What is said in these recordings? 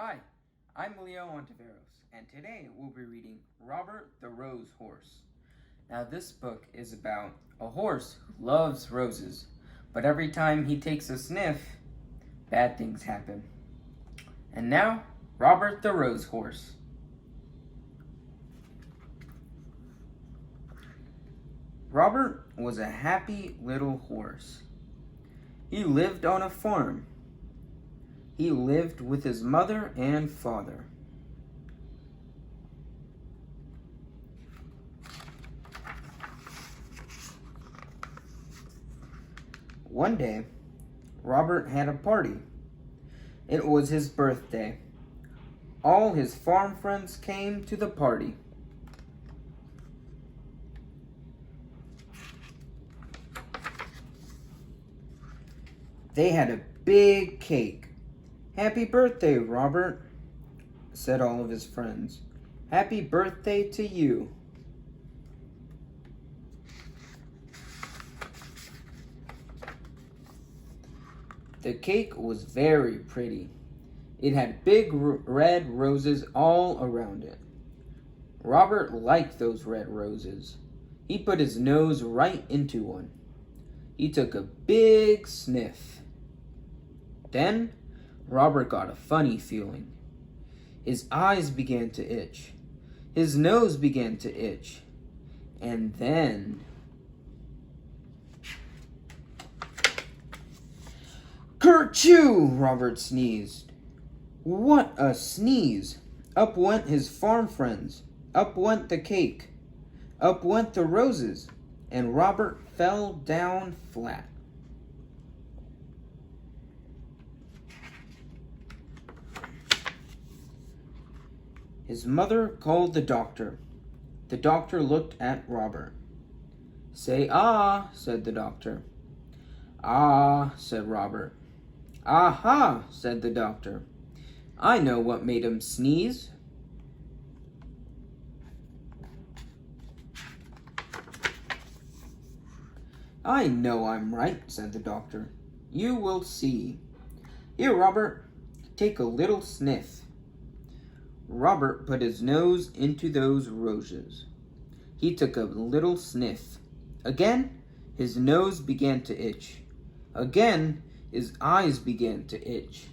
Hi, I'm Leo Ontiveros, and today we'll be reading Robert the Rose Horse. Now, this book is about a horse who loves roses, but every time he takes a sniff, bad things happen. And now, Robert the Rose Horse. Robert was a happy little horse. He lived on a farm. He lived with his mother and father. One day, Robert had a party. It was his birthday. All his farm friends came to the party. They had a big cake. "Happy birthday, Robert," said all of his friends. "Happy birthday to you." The cake was very pretty. It had big red roses all around it. Robert liked those red roses. He put his nose right into one. He took a big sniff. Then Robert got a funny feeling. His eyes began to itch. His nose began to itch. And then... Kerchoo! Robert sneezed. What a sneeze! Up went his farm friends. Up went the cake. Up went the roses. And Robert fell down flat. His mother called the doctor. The doctor looked at Robert. "Say ah," said the doctor. "Ah," said Robert. "Aha," said the doctor. "I know what made him sneeze." "I know I'm right," said the doctor. "You will see. Here, Robert, take a little sniff." Robert put his nose into those roses. He took a little sniff. Again, his nose began to itch. Again, his eyes began to itch.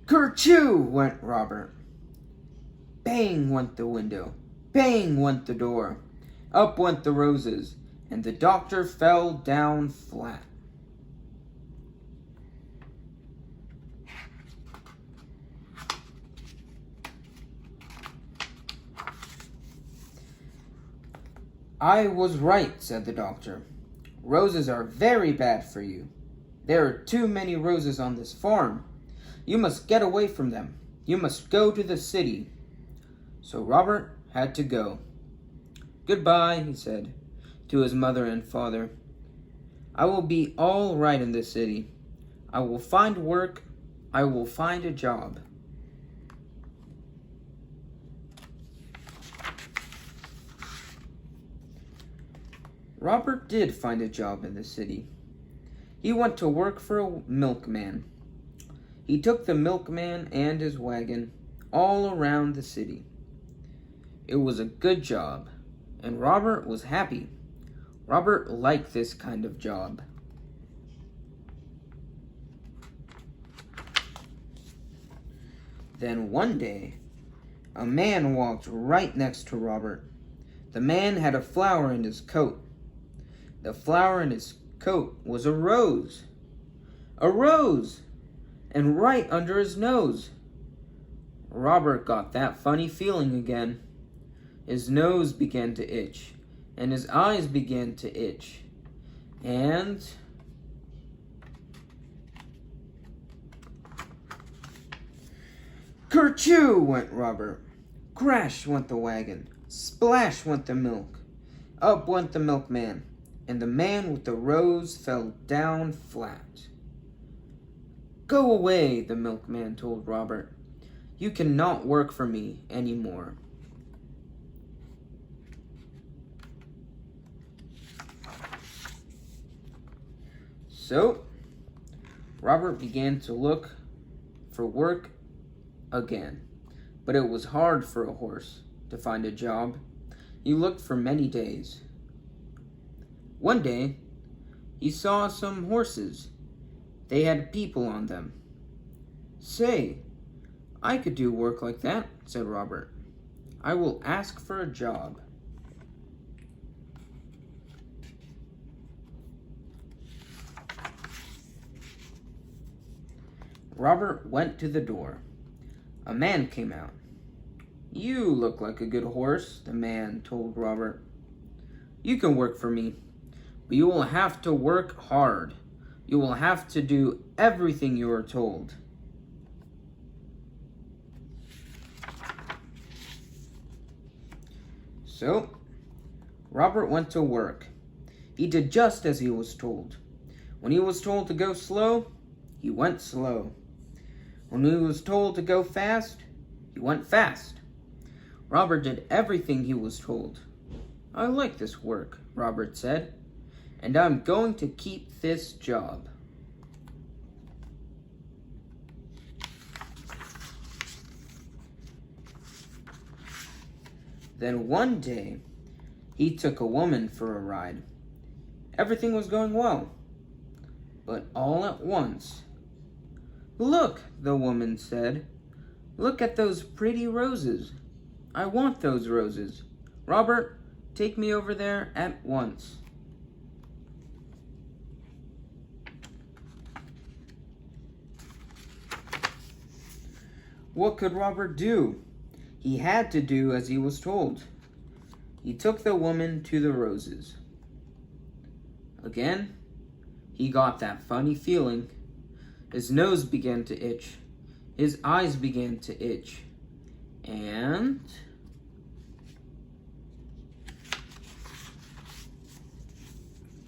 Kerchoo! Went Robert. Bang went the window. Bang went the door. Up went the roses, and the doctor fell down flat. "I was right," said the doctor. "Roses are very bad for you. There are too many roses on this farm. You must get away from them. You must go to the city." So Robert had to go. "Goodbye," he said to his mother and father. "I will be all right in the city. I will find work. I will find a job." Robert did find a job in the city. He went to work for a milkman. He took the milkman and his wagon all around the city. It was a good job, and Robert was happy. Robert liked this kind of job. Then one day, a man walked right next to Robert. The man had a flower in his coat. The flower in his coat was a rose. A rose! And right under his nose. Robert got that funny feeling again. His nose began to itch, and his eyes began to itch. And... Kerchoo! Went Robert. Crash went the wagon. Splash went the milk. Up went the milkman. And the man with the rose fell down flat. "Go away," the milkman told Robert. "You cannot work for me anymore." So, Robert began to look for work again, but it was hard for a horse to find a job. He looked for many days. One day, he saw some horses. They had people on them. "Say, I could do work like that," said Robert. "I will ask for a job." Robert went to the door. A man came out. "You look like a good horse," the man told Robert. "You can work for me, but you will have to work hard. You will have to do everything you are told." So, Robert went to work. He did just as he was told. When he was told to go slow, he went slow. When he was told to go fast, he went fast. Robert did everything he was told. "I like this work," Robert said, "and I'm going to keep this job." Then one day, he took a woman for a ride. Everything was going well, but all at once, "Look," the woman said. "Look at those pretty roses. I want those roses. Robert, take me over there at once." What could Robert do? He had to do as he was told. He took the woman to the roses. Again, he got that funny feeling. His nose began to itch. His eyes began to itch. And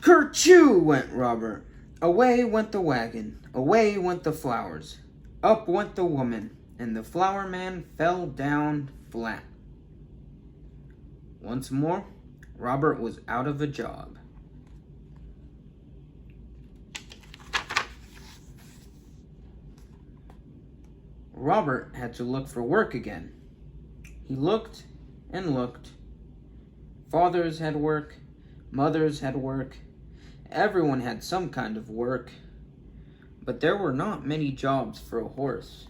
kerchoo went Robert. Away went the wagon. Away went the flowers. Up went the woman, and the flower man fell down flat. Once more, Robert was out of a job. Robert had to look for work again. He looked and looked. Fathers had work. Mothers had work. Everyone had some kind of work. But there were not many jobs for a horse.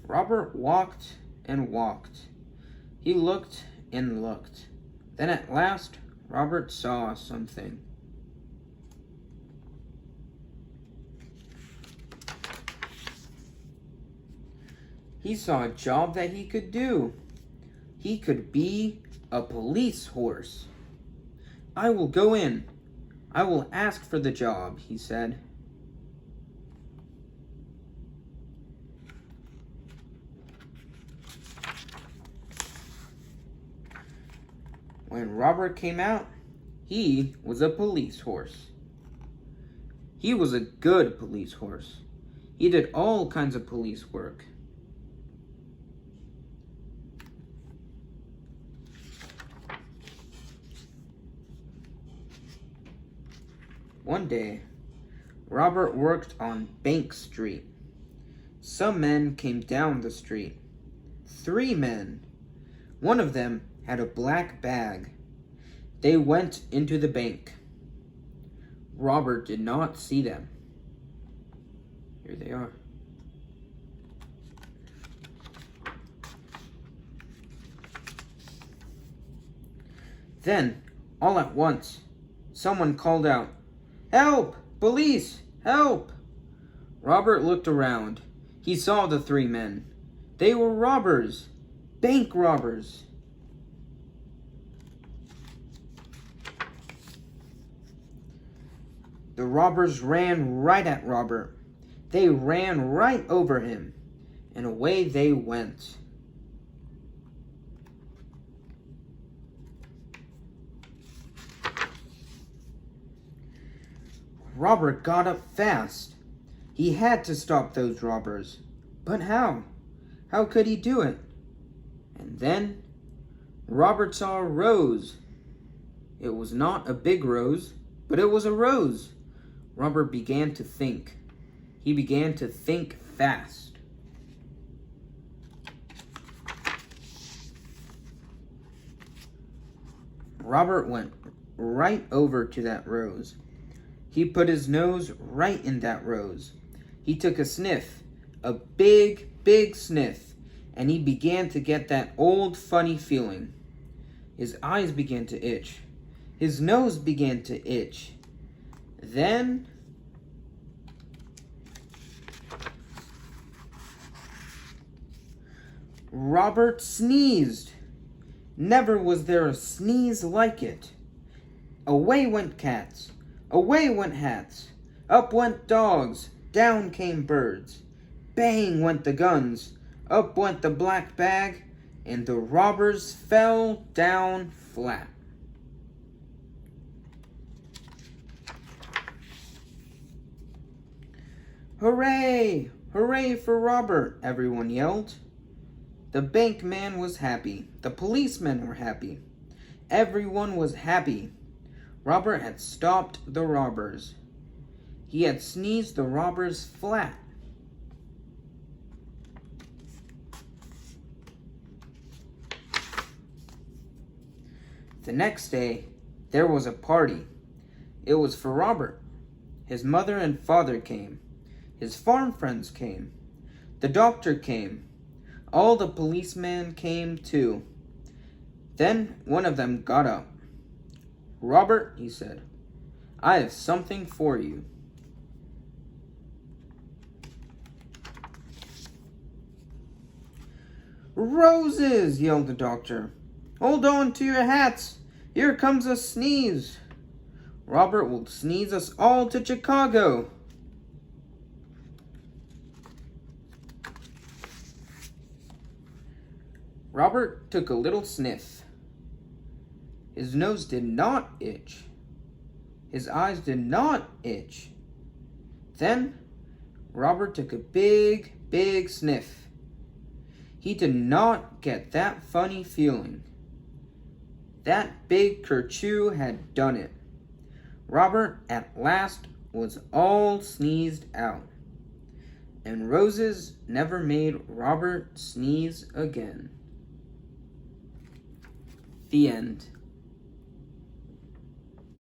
Robert walked and walked. He looked and looked. Then at last, Robert saw something. He saw a job that he could do. He could be a police horse. "I will go in. I will ask for the job," he said. When Robert came out, he was a police horse. He was a good police horse. He did all kinds of police work. One day, Robert worked on Bank Street. Some men came down the street. 3 men. One of them had a black bag. They went into the bank. Robert did not see them. Here they are. Then, all at once, someone called out, "Help! Police! Help!" Robert looked around. He saw the 3 men. They were robbers. Bank robbers. The robbers ran right at Robert. They ran right over him, and away they went. Robert got up fast. He had to stop those robbers. But how? How could he do it? And then Robert saw a rose. It was not a big rose, but it was a rose. Robert began to think. He began to think fast. Robert went right over to that rose. He put his nose right in that rose. He took a sniff, a big, big sniff, and he began to get that old funny feeling. His eyes began to itch. His nose began to itch. Then Robert sneezed. Never was there a sneeze like it. Away went cats. Away went hats. Up went dogs. Down came birds. Bang went the guns. Up went the black bag. And the robbers fell down flat. Hooray! Hooray for Robert! Everyone yelled. The bank man was happy. The policemen were happy. Everyone was happy. Robert had stopped the robbers. He had sneezed the robbers flat. The next day, there was a party. It was for Robert. His mother and father came. His farm friends came. The doctor came. All the policemen came too. Then one of them got up. Robert, he said, I have something for you. Roses, yelled the doctor. Hold on to your hats. Here comes a sneeze. Robert will sneeze us all to Chicago. Robert took a little sniff. His nose did not itch. His eyes did not itch. Then Robert took a big, big sniff. He did not get that funny feeling. That big kerchew had done it. Robert at last was all sneezed out. And roses never made Robert sneeze again. The end.